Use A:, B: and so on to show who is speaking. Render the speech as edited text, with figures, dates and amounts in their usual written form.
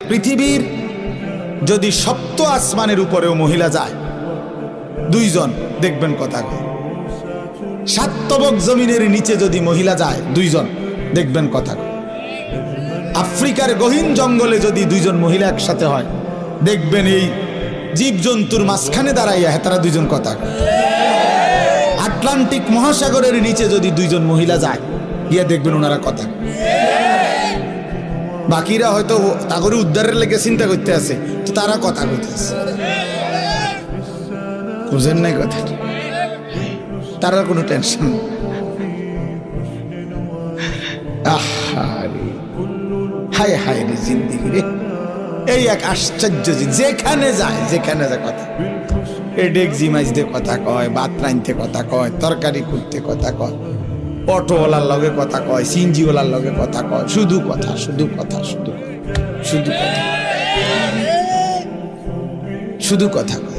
A: পৃথিবীর যদি সপ্ত আসমানের উপরেও মহিলা যায় দুইজন, দেখবেন কথা কয়। সাত তবক জমিনের নিচে যদি মহিলা যায় দুইজন, দেখবেন কথা কয়। আফ্রিকার গহীন জঙ্গলে যদি দুইজন মহিলা একসাথে হয়, দেখবেন এই জীবজন্তুর মাঝখানে দাঁড়াইয়া তারা দুইজন কথা কয়। আটলান্টিক মহাসাগরের নিচে যদি দুইজন মহিলা যায়, গিয়া দেখবেন ওনারা কথা কয়। বাকিরা হয়তো তাগরে উদ্ধারের লেগে চিন্তা করতে আছে, তো তারা কথা কইতেছে। বুঝেন নাই কথা, তারা কোনো টেনশন। হায় হায় রে জিন্দিগি রে, এই এক আশ্চর্য। যেখানে যায় কথা, এই ডেকজি মাইজতে কথা কয়, ভাত রাঁধতে কথা কয়, তরকারি করতে কথা কয়, অটোওয়ালার লগে কথা কয়, সিনজিওয়ালার লগে কথা কয়, শুধু কথা শুধু কথা শুধু কথা শুধু কথা শুধু কথা কয়।